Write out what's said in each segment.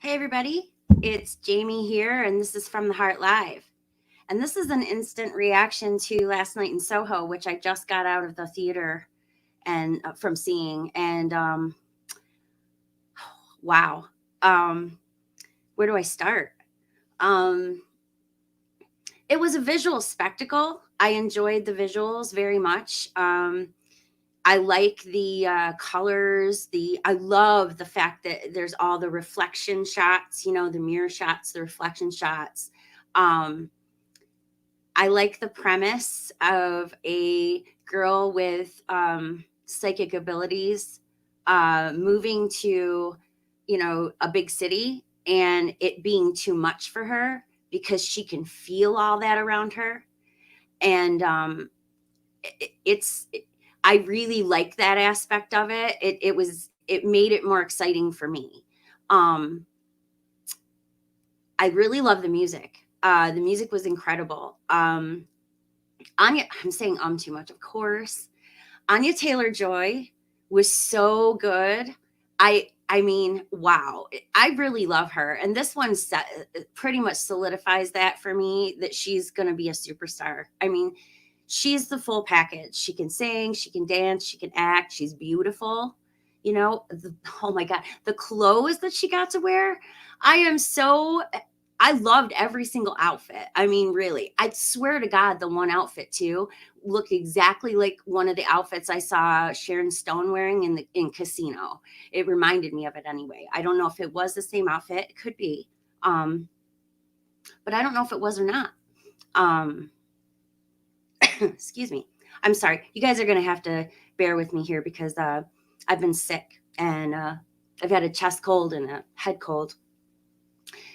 Hey, everybody, it's Jamie here, and this is from the Heart Live. And this is an instant reaction to last night in Soho, which I just got out of the theater and from seeing. And wow, um, where do I start? Um, it was a visual spectacle. I enjoyed the visuals very much. I like the colors. I love the fact that there's all the reflection shots. The mirror shots, the reflection shots. Um, I like the premise of a girl with psychic abilities moving to, a big city and it being too much for her because she can feel all that around her. And it's I really like that aspect of it. It made it more exciting for me. Um, I really love the music. The music was incredible. Anya, I'm saying too much, of course. Anya Taylor Joy was so good. I mean, wow. I really love her. And this one pretty much solidifies that for me that she's going to be a superstar. I mean, she's the full package. She can sing, she can dance, she can act, she's beautiful. Oh my God, the clothes that she got to wear. I am so I loved every single outfit. I mean, really, I swear to God, the one outfit too looked exactly like one of the outfits I saw Sharon Stone wearing in Casino. It reminded me of it anyway. I don't know if it was the same outfit. It could be, um, but I don't know if it was or not. Um, excuse me. I'm sorry. You guys are gonna have to bear with me here because I've been sick and I've had a chest cold and a head cold.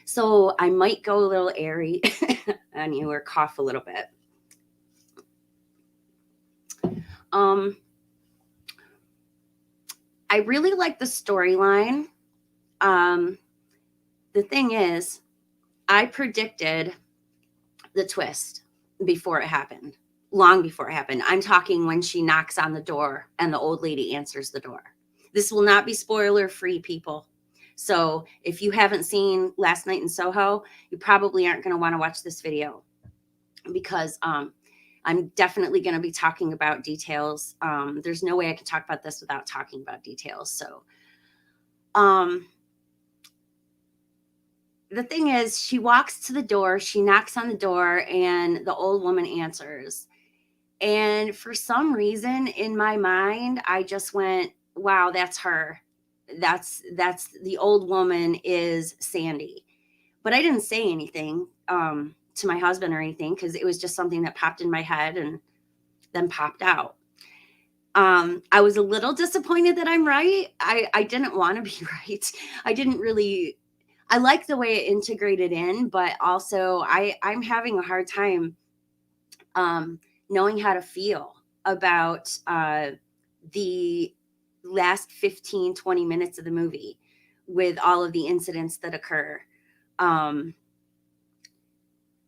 So I might go a little airy on you or cough a little bit. Um, I really like the storyline. Um, the thing is, I predicted the twist before it happened, long before it happened. I'm talking when she knocks on the door and the old lady answers the door. This will not be spoiler free, people. So if you haven't seen Last Night in Soho, you probably aren't going to want to watch this video because I'm definitely going to be talking about details. There's no way I can talk about this without talking about details. So, um, the thing is, she walks to the door, she knocks on the door, and the old woman answers. And for some reason in my mind, I just went, wow, that's her. That's the old woman is Sandy. But I didn't say anything to my husband or anything because it was just something that popped in my head and then popped out. I was a little disappointed that I'm right. I didn't want to be right. I didn't really I like the way it integrated in, but also I'm having a hard time um, knowing how to feel about the last 15-20 minutes of the movie with all of the incidents that occur. Um,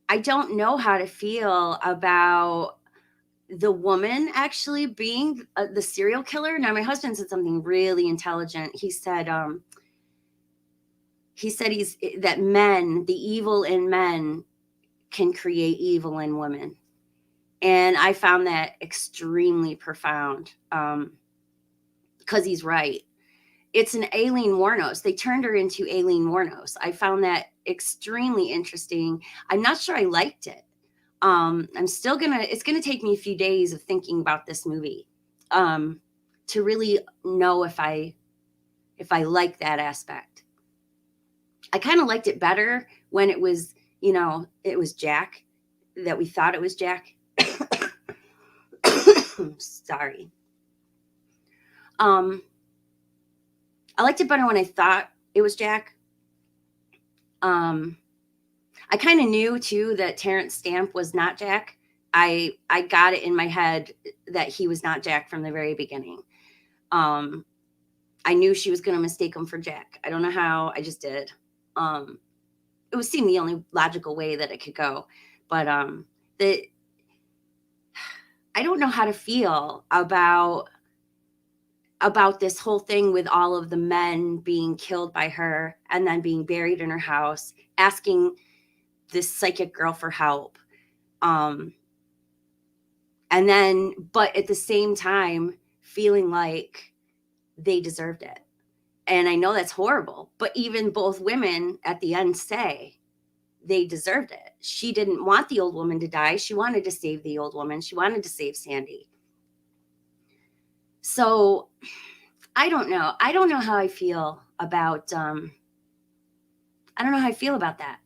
I don't know how to feel about the woman actually being the serial killer. Now, my husband said something really intelligent. He said that men, the evil in men, can create evil in women, and I found that extremely profound. Because he's right. It's an Aileen Wuornos. They turned her into Aileen Wuornos. I found that extremely interesting. I'm not sure I liked it. I'm still gonna. It's gonna take me a few days of thinking about this movie um, to really know if I like that aspect. I kind of liked it better when it was Jack, that we thought it was Jack. Sorry. Um, I liked it better when I thought it was Jack. Um, I kind of knew too that Terrence Stamp was not Jack. I got it in my head that he was not Jack from the very beginning. Um, I knew she was going to mistake him for Jack. I don't know how. I just did. Um, it would seem the only logical way that it could go. But the I don't know how to feel about about this whole thing with all of the men being killed by her and then being buried in her house, asking this psychic girl for help. And then, but at the same time, feeling like they deserved it. And I know that's horrible, but even both women at the end say they deserved it. She didn't want the old woman to die. She wanted to save the old woman. She wanted to save Sandy. So I don't know. I don't know how I feel about, I don't know how I feel about that.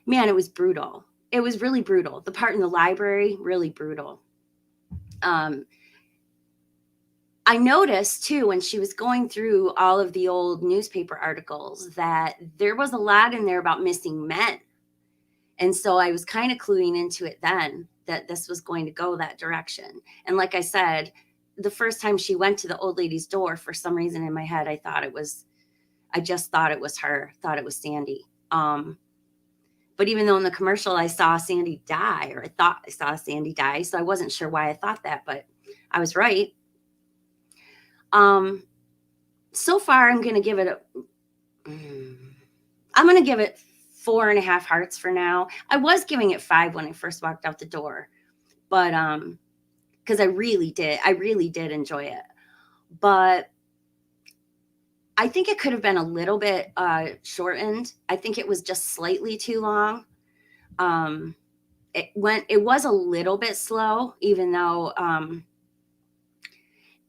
Man, it was brutal. It was really brutal. The part in the library, really brutal. I noticed too, when she was going through all of the old newspaper articles, that there was a lot in there about missing men. And so I was kind of cluing into it then, that this was going to go that direction. And like I said, the first time she went to the old lady's door, for some reason in my head, I just thought it was her, thought it was Sandy. But even though in the commercial I saw Sandy die, or I thought I saw Sandy die, so I wasn't sure why I thought that, but I was right. So far I'm going to give it 4.5 hearts for now. I was giving it 5 when I first walked out the door, but because I really did enjoy it. But I think it could have been a little bit shortened. I think it was just slightly too long. It was a little bit slow, even though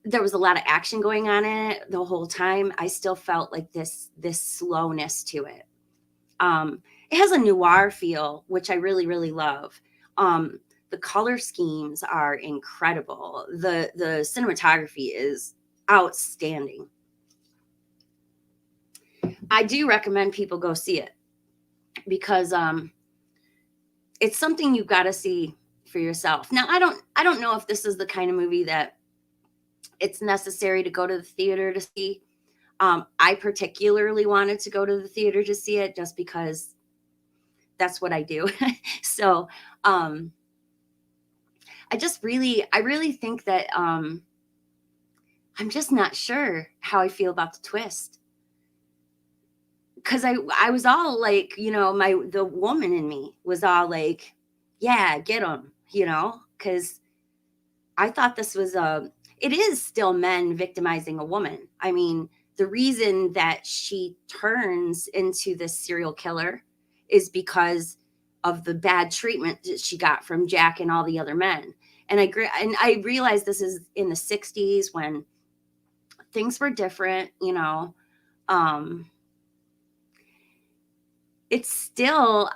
there was a lot of action going on in it the whole time. I still felt like this slowness to it. It has a noir feel, which I really, really love. The color schemes are incredible. The cinematography is outstanding. I do recommend people go see it, because it's something you've got to see for yourself. Now, I don't know if this is the kind of movie that it's necessary to go to the theater to see. I particularly wanted to go to the theater to see it just because that's what I do. So I really think that I'm just not sure how I feel about the twist. Because I was all like, the woman in me was all like, yeah, get him, because I thought this was it is still men victimizing a woman. I mean, the reason that she turns into this serial killer is because of the bad treatment that she got from Jack and all the other men. And I realized this is in the 60s when things were different, it's still,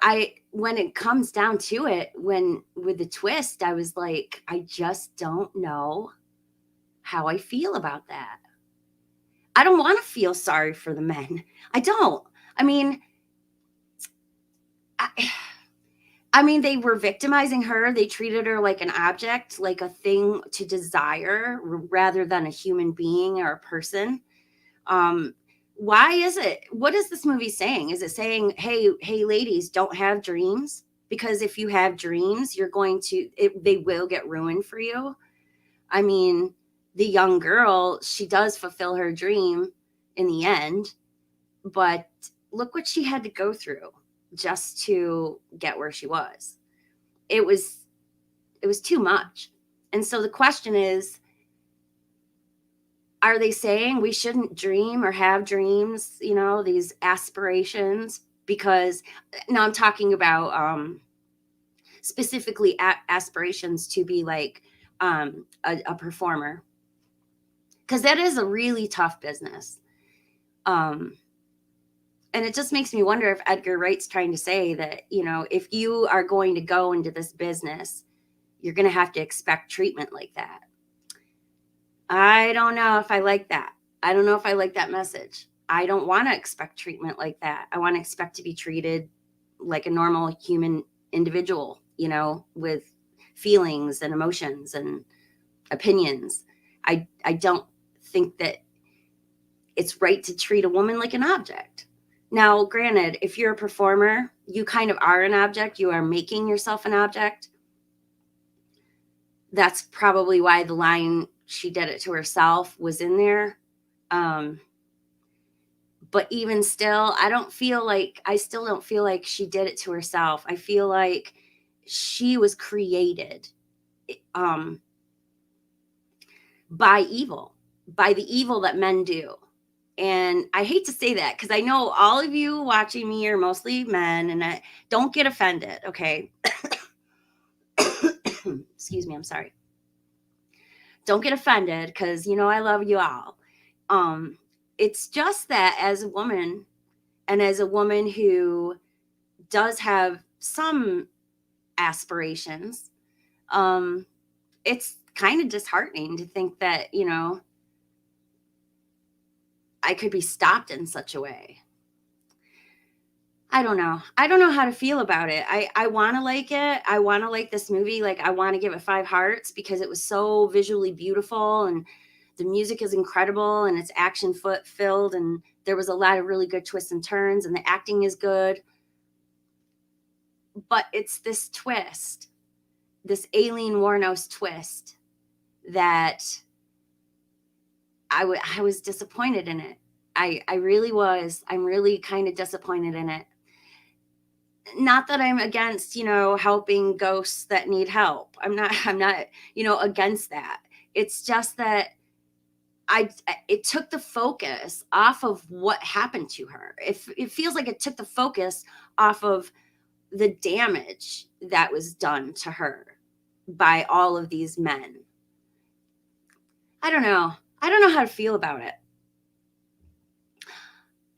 when it comes down to it, with the twist, I was like, I just don't know how I feel about that. I don't want to feel sorry for the men. I don't. I mean, they were victimizing her. They treated her like an object, like a thing to desire rather than a human being or a person. Why is it? What is this movie saying? Is it saying, hey, ladies, don't have dreams? Because if you have dreams, they will get ruined for you. I mean, the young girl, she does fulfill her dream in the end, but look what she had to go through just to get where she was. It was too much. And so the question is, are they saying we shouldn't dream or have dreams, these aspirations? Because now I'm talking about specifically aspirations to be like a performer, because that is a really tough business. And it just makes me wonder if Edgar Wright's trying to say that, if you are going to go into this business, you're going to have to expect treatment like that. I don't know if I like that. I don't know if I like that message. I don't want to expect treatment like that. I want to expect to be treated like a normal human individual, with feelings and emotions and opinions. I don't think that it's right to treat a woman like an object. Now, granted, if you're a performer, you kind of are an object. You are making yourself an object. That's probably why the line "she did it to herself" was in there. Um, but even still, I still don't feel like she did it to herself. I feel like she was created um, by evil, by the evil that men do. And I hate to say that because I know all of you watching me are mostly men, and don't get offended, okay? Excuse me, I'm sorry. Don't get offended because I love you all. Um, it's just that as a woman, and as a woman who does have some aspirations, um, it's kind of disheartening to think that, I could be stopped in such a way. I don't know. I don't know how to feel about it. I want to like it. I want to like this movie. Like, I want to give it 5 hearts because it was so visually beautiful, and the music is incredible, and it's action foot filled, and there was a lot of really good twists and turns, and the acting is good. But it's this twist, this Aileen Wuornos twist, that I was disappointed in it. I really was. I'm really kind of disappointed in it. Not that I'm against, helping ghosts that need help. I'm not, against that. It's just that I it took the focus off of what happened to her. It feels like it took the focus off of the damage that was done to her by all of these men. I don't know. I don't know how to feel about it.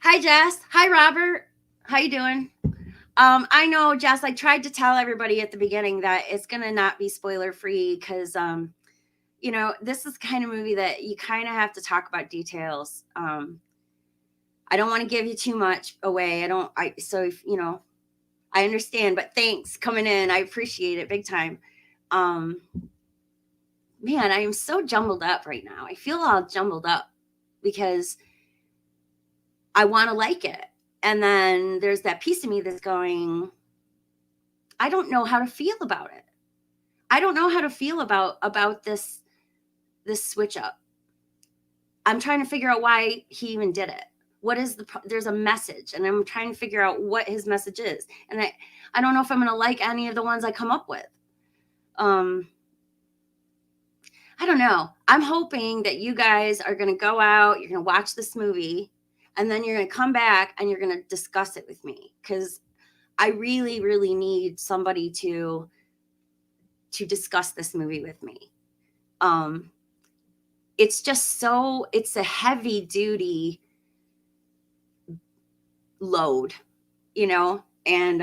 Hi Jess. Hi Robert. How you doing? I know, Jess, I tried to tell everybody at the beginning that it's going to not be spoiler free because, this is the kind of movie that you kind of have to talk about details. I don't want to give you too much away. So if, I understand, but thanks coming in. I appreciate it big time. Um, Man, I am so jumbled up right now. I feel all jumbled up because I want to like it. And then there's that piece of me that's going, I don't know how to feel about it. I don't know how to feel about this switch up. I'm trying to figure out why he even did it. What is there's a message, and I'm trying to figure out what his message is. And I don't know if I'm going to like any of the ones I come up with. I don't know. I'm hoping that you guys are going to go out, you're going to watch this movie, and then you're going to come back and you're going to discuss it with me, cuz I really really need somebody to discuss this movie with me. Um it's a heavy duty load, and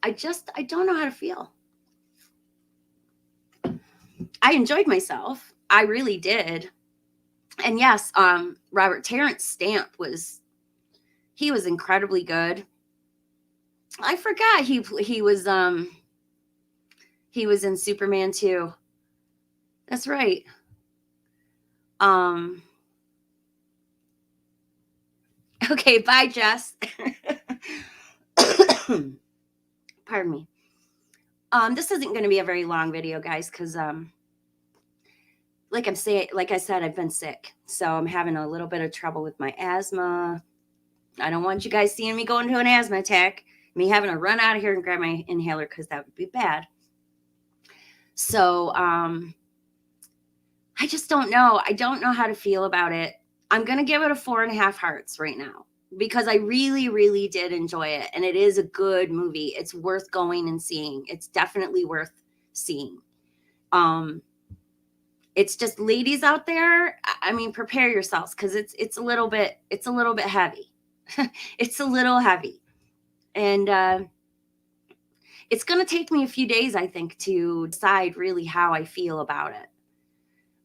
I don't know how to feel. I enjoyed myself. I really did. And yes, Robert Terrence Stamp he was incredibly good. I forgot he was in Superman 2. That's right. Um okay, bye Jess. Pardon me. This isn't going to be a very long video, guys, cuz like I said, I've been sick. So I'm having a little bit of trouble with my asthma. I don't want you guys seeing me go into an asthma attack, me having to run out of here and grab my inhaler, because that would be bad. So I just don't know. I don't know how to feel about it. I'm going to give it a 4.5 hearts right now because I really, really did enjoy it. And it is a good movie. It's worth going and seeing. It's definitely worth seeing. It's just, ladies out there, I mean, prepare yourselves, because it's a little bit heavy. It's a little heavy. And it's going to take me a few days, I think, to decide really how I feel about it.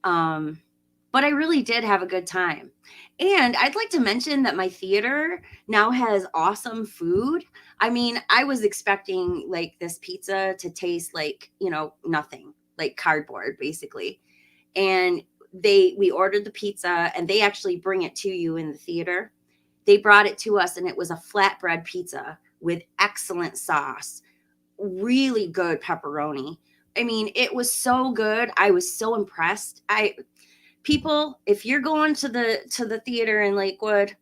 But I really did have a good time. And I'd like to mention that my theater now has awesome food. I mean, I was expecting like this pizza to taste like, nothing, like cardboard basically. And we ordered the pizza, and they actually bring it to you in the theater. They brought it to us, and it was a flatbread pizza with excellent sauce, really good pepperoni, I mean, it was so good. I was so impressed. People, if you're going to the theater in Lakewood,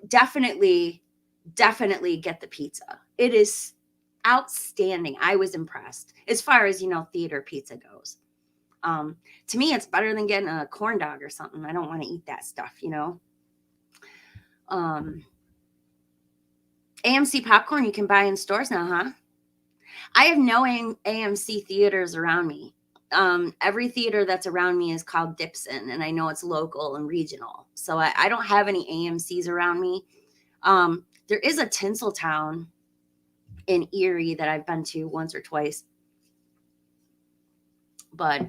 definitely definitely get the pizza. It is outstanding. I was impressed as far as, theater pizza goes. Um, to me, it's better than getting a corn dog or something. I don't want to eat that stuff. Um, AMC popcorn you can buy in stores now, huh? I have no AMC theaters around me. Every theater that's around me is called Dipson, and I know it's local and regional. So I don't have any AMCs around me. There is a Tinseltown in Erie that I've been to once or twice, but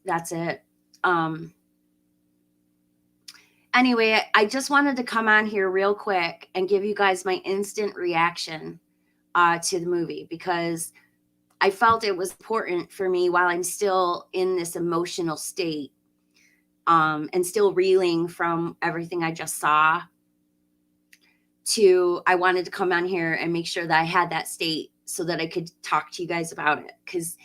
that's it. Um, anyway, I just wanted to come on here real quick and give you guys my instant reaction to the movie, because I felt it was important for me while I'm still in this emotional state, and still reeling from everything I just saw. I wanted to come on here and make sure that I had that state so that I could talk to you guys about it, because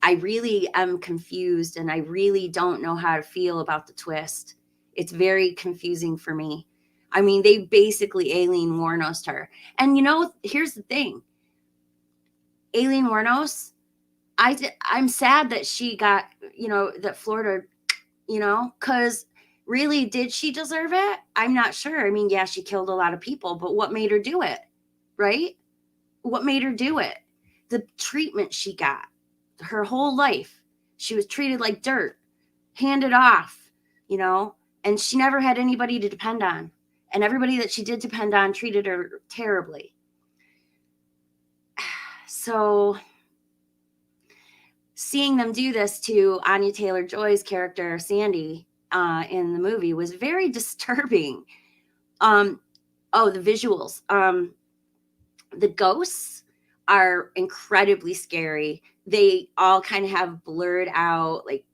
I really am confused and I really don't know how to feel about the twist. It's very confusing for me. I mean, they basically Aileen Wuornosed her. And here's the thing. Aileen Wuornos, I'm sad that she got, that Florida, because really, did she deserve it? I'm not sure. I mean, yeah, she killed a lot of people, but what made her do it? Right? What made her do it? The treatment she got her whole life. She was treated like dirt, handed off, and she never had anybody to depend on. And everybody that she did depend on treated her terribly. So seeing them do this to Anya Taylor-Joy's character, Sandy, in the movie was very disturbing. The visuals. The ghosts are incredibly scary. They all kind of have blurred out, like,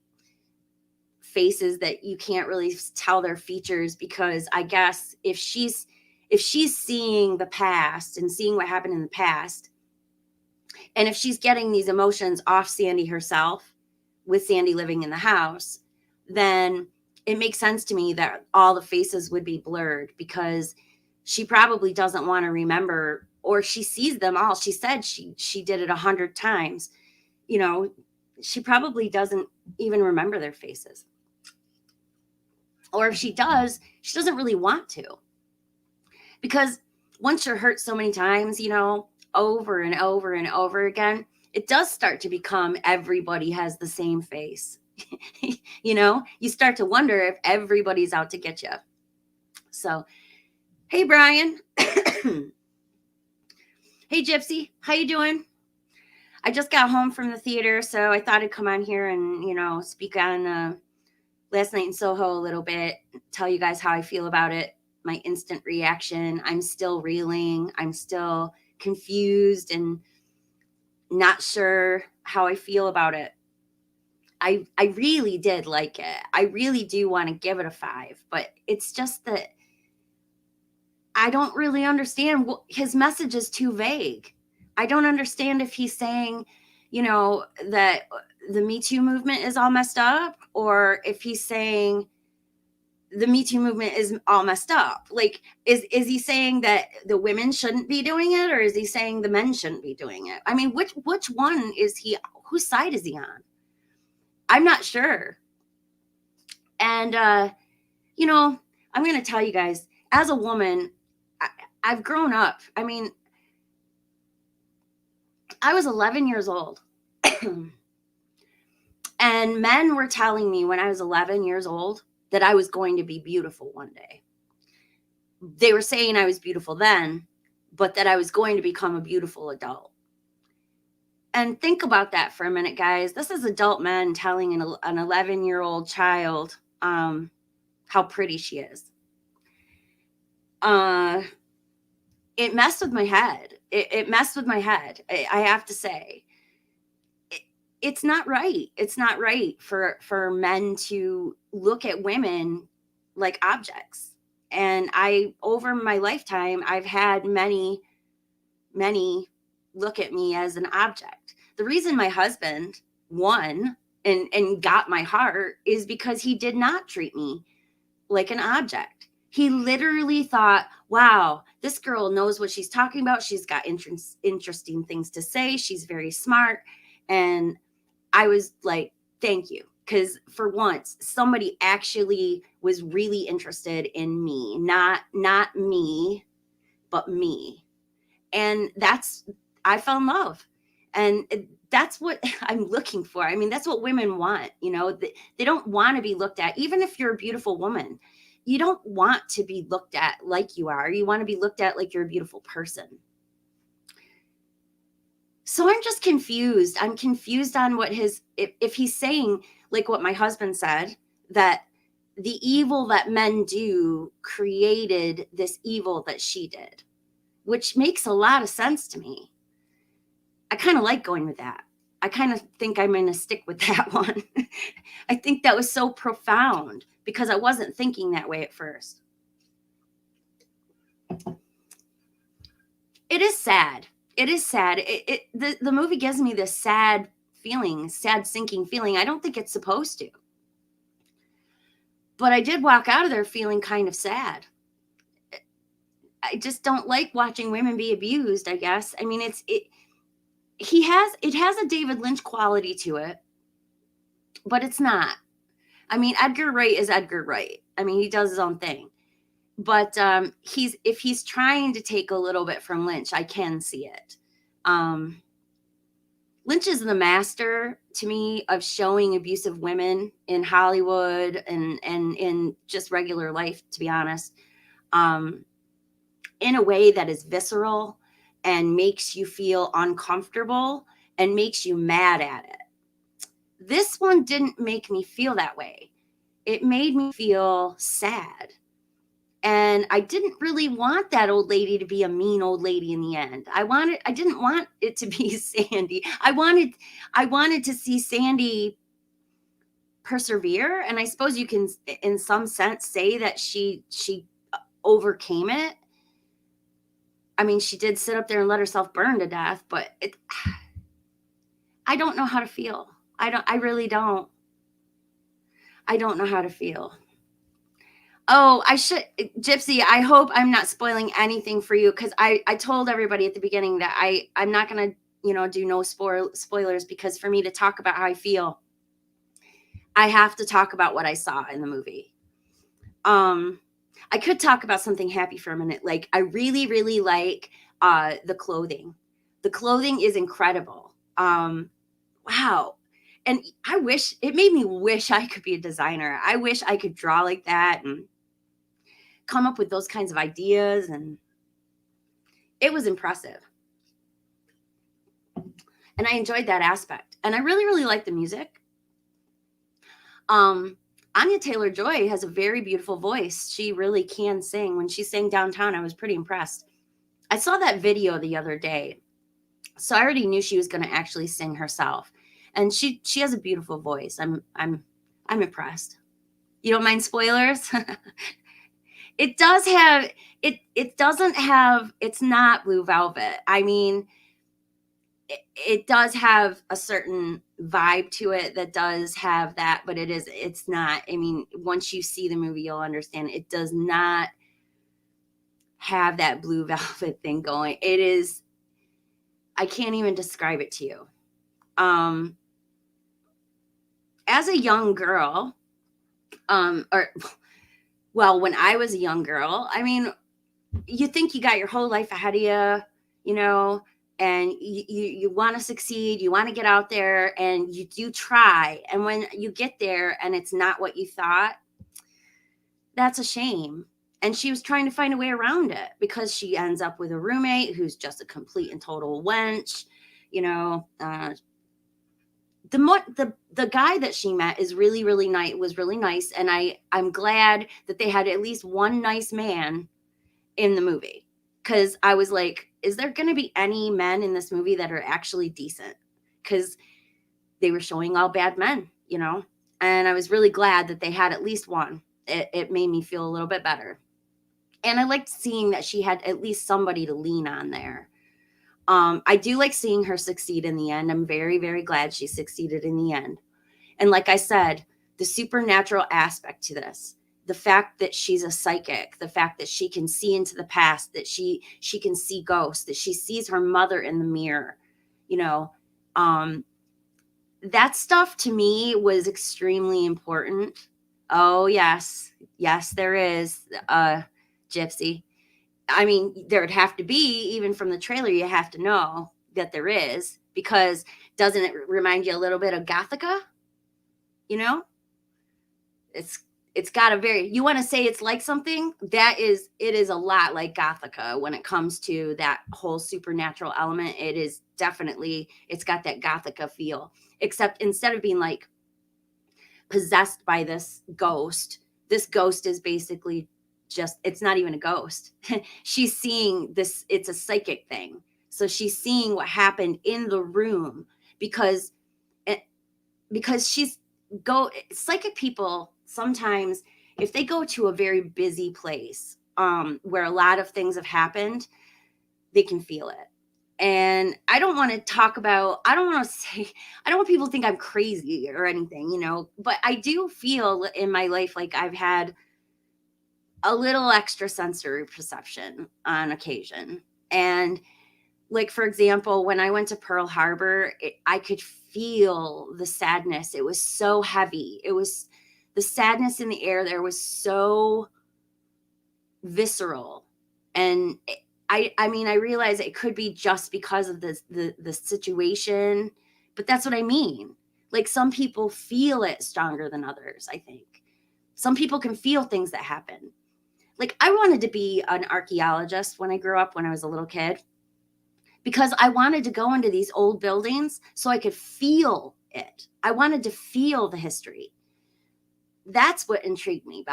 faces that you can't really tell their features, because I guess if she's seeing the past and seeing what happened in the past, and if she's getting these emotions off Sandy herself, with Sandy living in the house, then it makes sense to me that all the faces would be blurred, because she probably doesn't want to remember, or she sees them all. She said she did it 100 times. She probably doesn't even remember their faces. Or if she does, she doesn't really want to. Because once you're hurt so many times, over and over and over again, it does start to become everybody has the same face. You start to wonder if everybody's out to get you. So, hey, Brian. Hey, Gypsy. How you doing? I just got home from the theater, so I thought I'd come on here and, speak on last night in Soho a little bit, tell you guys how I feel about it, my instant reaction. I'm still reeling. I'm still confused and not sure how I feel about it. I really did like it. I really do want to give it a 5, but it's just that I don't really understand. His message is too vague. I don't understand if he's saying, that the Me Too movement is all messed up, or if he's saying the Me Too movement is all messed up. Like, is he saying that the women shouldn't be doing it, or is he saying the men shouldn't be doing it? I mean, which one is he? Whose side is he on? I'm not sure. And I'm going to tell you guys, as a woman, I've grown up. I mean, I was 11 years old. And men were telling me when I was 11 years old that I was going to be beautiful one day. They were saying I was beautiful then, but that I was going to become a beautiful adult. And think about that for a minute, guys. This is adult men telling an 11-year-old child how pretty she is. It messed with my head. It messed with my head. I have to say. It's not right. It's not right for men to look at women like objects. And over my lifetime, I've had many look at me as an object. the reason my husband won and got my heart is because he did not treat me like an object. He literally thought, wow, this girl knows what she's talking about. She's got interesting things to say. She's very smart. And I was like, thank you. Because for once, somebody actually was really interested in me, not me, but me. And I fell in love. And that's what I'm looking for. I mean, that's what women want. They don't want to be looked at, even if you're a beautiful woman. You don't want to be looked at like you are. You want to be looked at like you're a beautiful person. So I'm just confused. I'm confused on what if he's saying, like what my husband said, that the evil that men do created this evil that she did, which makes a lot of sense to me. I kind of like going with that. I kind of think I'm going to stick with that one. I think that was so profound because I wasn't thinking that way at first. It is sad. It is sad. The movie gives me this sad feeling, sad sinking feeling. I don't think it's supposed to. But I did walk out of there feeling kind of sad. I just don't like watching women be abused, I guess. I mean, it has a David Lynch quality to it, but it's not. I mean, Edgar Wright is Edgar Wright. I mean, he does his own thing. But if he's trying to take a little bit from Lynch, I can see it. Lynch is the master, to me, of showing abusive women in Hollywood and in just regular life, to be honest, in a way that is visceral and makes you feel uncomfortable and makes you mad at it. This one didn't make me feel that way. It made me feel sad. And I didn't really want that old lady to be a mean old lady in the end. I didn't want it to be Sandy. I wanted to see Sandy persevere. And I suppose you can, in some sense, say that she overcame it. I mean, she did sit up there and let herself burn to death, but I don't know how to feel. I really don't. I don't know how to feel. Oh, Gypsy, I hope I'm not spoiling anything for you, because I told everybody at the beginning that I'm not going to, do no spoilers, because for me to talk about how I feel, I have to talk about what I saw in the movie. I could talk about something happy for a minute. Like, I really, really like the clothing. The clothing is incredible. Wow. And it made me wish I could be a designer. I wish I could draw like that and come up with those kinds of ideas. And it was impressive. And I enjoyed that aspect. And I really, really like the music. Anya Taylor-Joy has a very beautiful voice. She really can sing. When she sang Downtown, I was pretty impressed. I saw that video the other day, so I already knew she was going to actually sing herself. And she has a beautiful voice. I'm impressed. You don't mind spoilers? It does have it doesn't have, it's not Blue Velvet. I mean, it does have a certain vibe to it that does have that, but it's not. I mean, once you see the movie, you'll understand it does not have that Blue Velvet thing going. It is, I can't even describe it to you. As a young girl, when I was a young girl, I mean, you think you got your whole life ahead of you, and you want to succeed, you want to get out there, and you do try. And when you get there and it's not what you thought, that's a shame. And she was trying to find a way around it, because she ends up with a roommate who's just a complete and total wench. The guy that she met is really, really nice, was really nice. And I'm glad that they had at least one nice man in the movie, because I was like, is there going to be any men in this movie that are actually decent? Because they were showing all bad men, and I was really glad that they had at least one. It made me feel a little bit better. And I liked seeing that she had at least somebody to lean on there. I do like seeing her succeed in the end. I'm very, very glad she succeeded in the end. And like I said, the supernatural aspect to this, the fact that she's a psychic, the fact that she can see into the past, that she can see ghosts, that she sees her mother in the mirror, you know, um, that stuff to me was extremely important. Oh yes, yes, there is, Gypsy. I mean, there'd have to be, even from the trailer, you have to know that there is, because doesn't it remind you a little bit of Gothica? You know, it's it's got a very, you want to say it's like something that is, it is a lot like Gothica when it comes to that whole supernatural element. It is definitely, it's got that Gothica feel, except instead of being like possessed by this ghost is basically just, it's not even a ghost. She's seeing this, it's a psychic thing. So she's seeing what happened in the room, because it, because she's go psychic people sometimes, if they go to a very busy place, where a lot of things have happened, they can feel it. And I don't want to talk about, I don't want to say, I don't want people to think I'm crazy or anything, but I do feel in my life like I've had a little extra sensory perception on occasion. And like, for example, when I went to Pearl Harbor, I could feel the sadness. It was so heavy. It was, the sadness in the air there was so visceral. And I mean, I realize it could be just because of the situation, but that's what I mean. Like, some people feel it stronger than others, I think. Some people can feel things that happen. Like, I wanted to be an archaeologist when I grew up, when I was a little kid, because I wanted to go into these old buildings so I could feel it. I wanted to feel the history. That's what intrigued me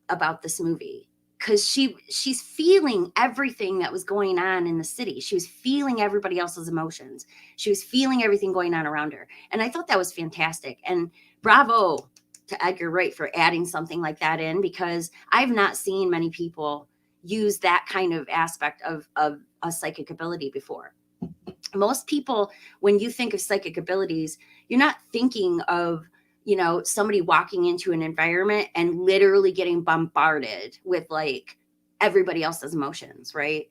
about this movie, because she's feeling everything that was going on in the city. She was feeling everybody else's emotions. She was feeling everything going on around her. And I thought that was fantastic. And bravo to Edgar Wright for adding something like that in, because I've not seen many people use that kind of aspect of a psychic ability before. Most people, when you think of psychic abilities, you're not thinking of, somebody walking into an environment and literally getting bombarded with like everybody else's emotions, right?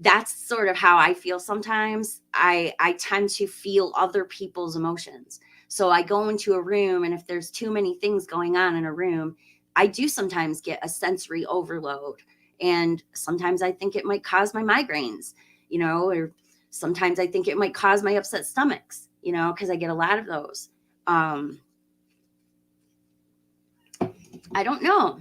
That's sort of how I feel sometimes. I tend to feel other people's emotions. So I go into a room, and if there's too many things going on in a room, I do sometimes get a sensory overload. And sometimes I think it might cause my migraines, or sometimes I think it might cause my upset stomachs, because I get a lot of those. I don't know.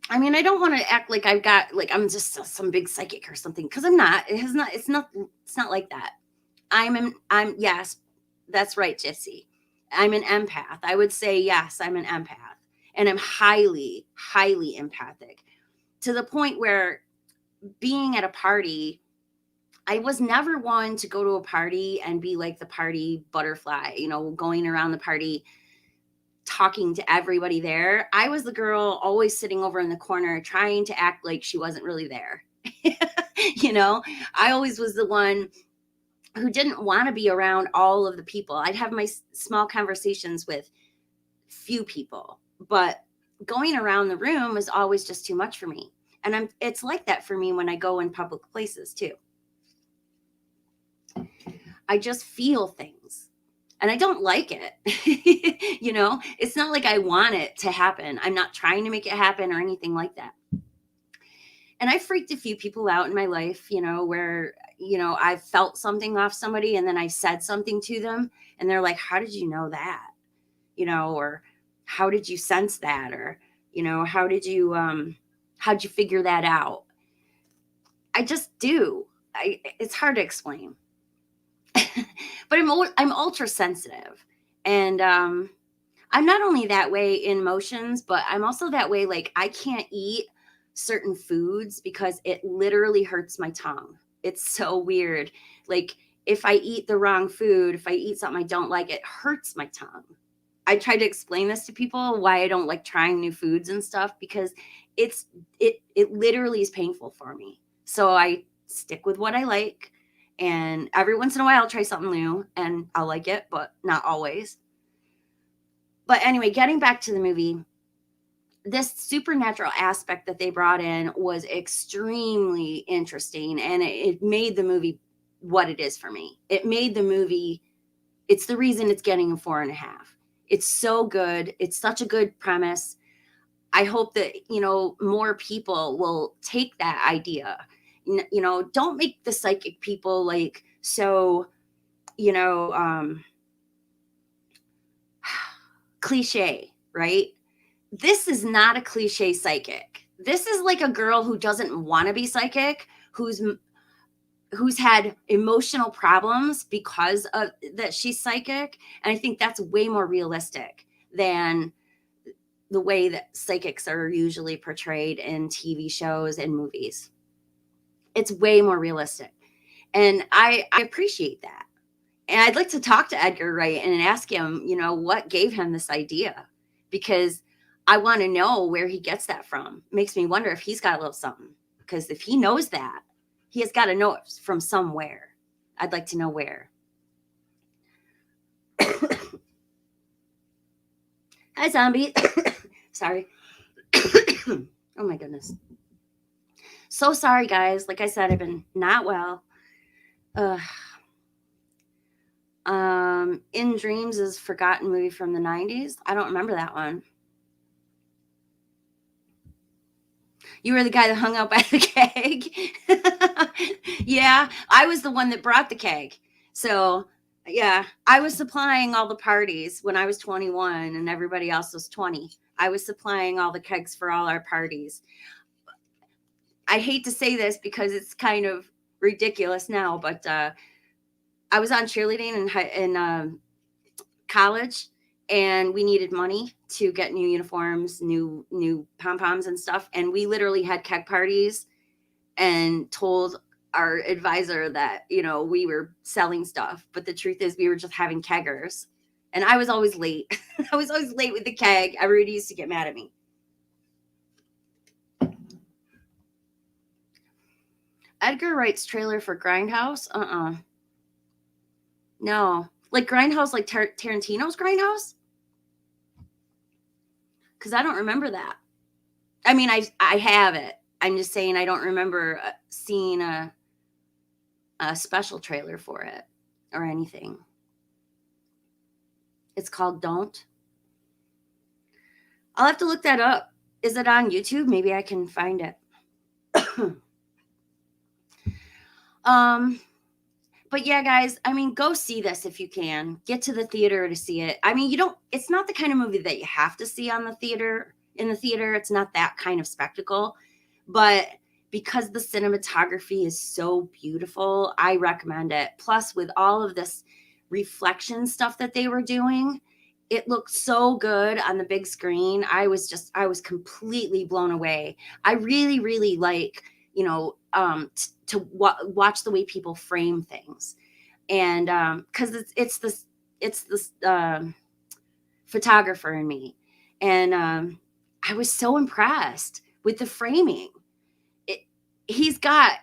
I mean, I don't want to act like I've got, like, I'm just some big psychic or something, because I'm not. It's not like that. Yes, that's right, Jesse. I'm an empath. I would say, yes, I'm an empath. And I'm highly, highly empathic, to the point where, being at a party, I was never one to go to a party and be like the party butterfly, going around the party talking to everybody there. I was the girl always sitting over in the corner trying to act like she wasn't really there. I always was the one who didn't want to be around all of the people. I'd have my small conversations with few people, but going around the room was always just too much for me. And it's like that for me when I go in public places too. I just feel things. And I don't like it. It's not like I want it to happen. I'm not trying to make it happen or anything like that. And I freaked a few people out in my life, where, I felt something off somebody, and then I said something to them, and they're like, how did you know that? Or how did you sense that? Or, how'd you figure that out? I just do. It's hard to explain. But I'm ultra sensitive, and I'm not only that way in motions, but I'm also that way. Like, I can't eat certain foods because it literally hurts my tongue. It's so weird. Like, if I eat the wrong food, if I eat something I don't like, it hurts my tongue. I try to explain this to people, why I don't like trying new foods and stuff, because it literally is painful for me. So I stick with what I like, And every once in a while, I'll try something new and I'll like it, but not always. But anyway, getting back to the movie, this supernatural aspect that they brought in was extremely interesting, and it made the movie what it is for me. It made the movie, it's the reason it's getting a 4.5. It's so good. It's such a good premise. I hope that, more people will take that idea. Don't make the psychic people like so, you know, cliche, right? This is not a cliche psychic. This is like a girl who doesn't want to be psychic, who's had emotional problems because of that she's psychic, and I think that's way more realistic than the way that psychics are usually portrayed in TV shows and movies. It's way more realistic, and I appreciate that. And I'd like to talk to Edgar Wright and ask him, what gave him this idea, because I want to know where he gets that from. It makes me wonder if he's got a little something, because if he knows that, he has got to know it from somewhere. I'd like to know where. Hi, zombie. Sorry. Oh my goodness. So sorry, guys. Like I said, I've been not well. In Dreams is a forgotten movie from the 90s. I don't remember that one. You were the guy that hung out by the keg. Yeah, I was the one that brought the keg. So, yeah, I was supplying all the parties when I was 21 and everybody else was 20. I was supplying all the kegs for all our parties. I hate to say this because it's kind of ridiculous now, but I was on cheerleading in college, and we needed money to get new uniforms, new pom-poms and stuff. And we literally had keg parties and told our advisor that, we were selling stuff. But the truth is we were just having keggers. And I was always late. I was always late with the keg. Everybody used to get mad at me. Edgar Wright's trailer for Grindhouse? No. Like Grindhouse, like Tarantino's Grindhouse? Because I don't remember that. I mean, I have it. I'm just saying I don't remember seeing a special trailer for it or anything. It's called Don't. I'll have to look that up. Is it on YouTube? Maybe I can find it. But yeah, guys, I mean, go see this if you can. Get to the theater to see it. I mean, it's not the kind of movie that you have to see in the theater. It's not that kind of spectacle. But because the cinematography is so beautiful, I recommend it. Plus, with all of this reflection stuff that they were doing, it looked so good on the big screen. I was completely blown away. I really, really like, to watch the way people frame things. And because it's this photographer in me. And I was so impressed with the framing. He's got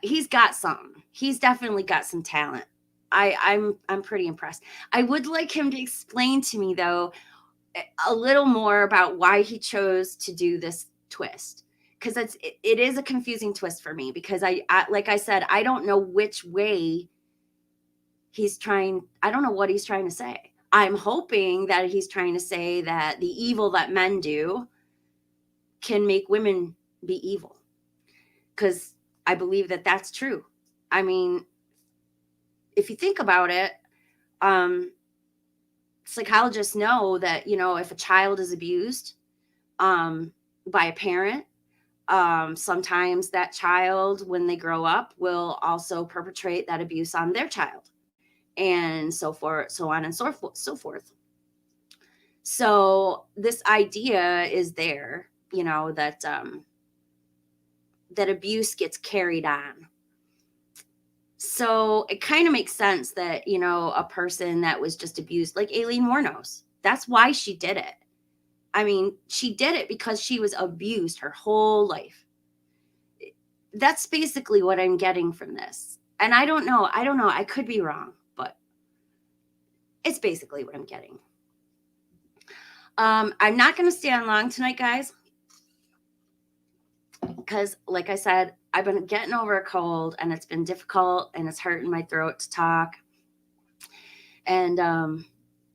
something. He's definitely got some talent. I'm pretty impressed. I would like him to explain to me, though, a little more about why he chose to do this twist, because it is a confusing twist for me, because I like I said, I don't know which way I don't know what he's trying to say. I'm hoping that he's trying to say that the evil that men do can make women be evil, because I believe that that's true. I mean, if you think about it, psychologists know that, if a child is abused by a parent, sometimes that child, when they grow up, will also perpetrate that abuse on their child, and so on and so forth. So this idea is there, that abuse gets carried on. So it kind of makes sense that, a person that was just abused, like Aileen Wuornos, that's why she did it. I mean, she did it because she was abused her whole life. That's basically what I'm getting from this. And I don't know. I could be wrong, but it's basically what I'm getting. I'm not going to stay on long tonight, guys, because like I said, I've been getting over a cold and it's been difficult and it's hurting my throat to talk. And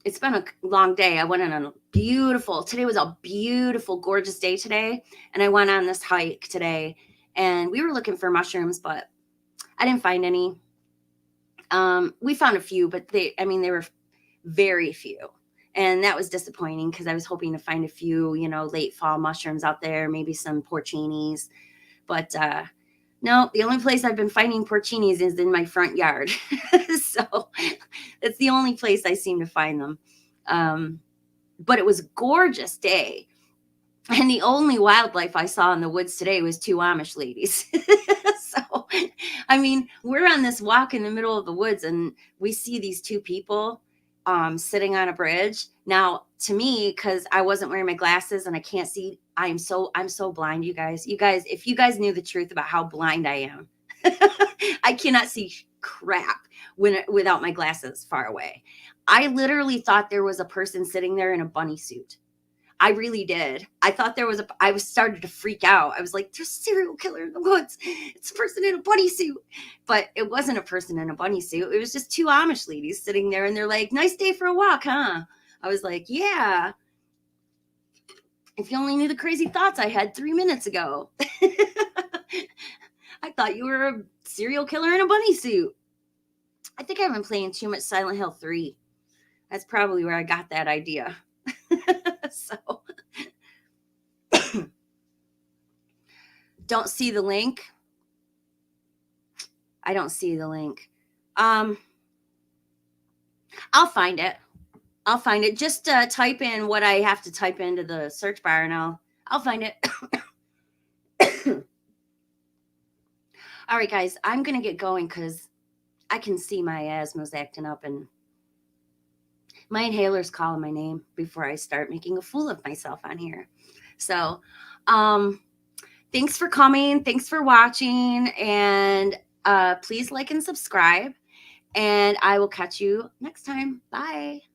it's been a long day. I went on a today was a beautiful, gorgeous day today. And I went on this hike today and we were looking for mushrooms, but I didn't find any. We found a few, but they were very few. And that was disappointing because I was hoping to find a few, late fall mushrooms out there, maybe some porcinis. But no, the only place I've been finding porcinis is in my front yard. So it's the only place I seem to find them. But it was a gorgeous day. And the only wildlife I saw in the woods today was 2 Amish ladies. So, we're on this walk in the middle of the woods and we see these 2 people sitting on a bridge. Now, to me, because I wasn't wearing my glasses and I can't see, I'm so blind, you guys. You guys, if you guys knew the truth about how blind I am, I cannot see crap without my glasses far away. I literally thought there was a person sitting there in a bunny suit. I really did. I thought I was started to freak out. I was like, there's a serial killer in the woods. It's a person in a bunny suit. But it wasn't a person in a bunny suit. It was just 2 Amish ladies sitting there and they're like, nice day for a walk, huh? I was like, yeah. If you only knew the crazy thoughts I had 3 minutes ago. I thought you were a serial killer in a bunny suit. I think I've been playing too much Silent Hill 3. That's probably where I got that idea. So don't see the link. I don't see the link. I'll find it. Just type in what I have to type into the search bar and I'll find it. All right, guys, I'm going to get going because I can see my asthma's acting up and my inhaler's calling my name before I start making a fool of myself on here. So, thanks for coming. Thanks for watching. And please like and subscribe. And I will catch you next time. Bye.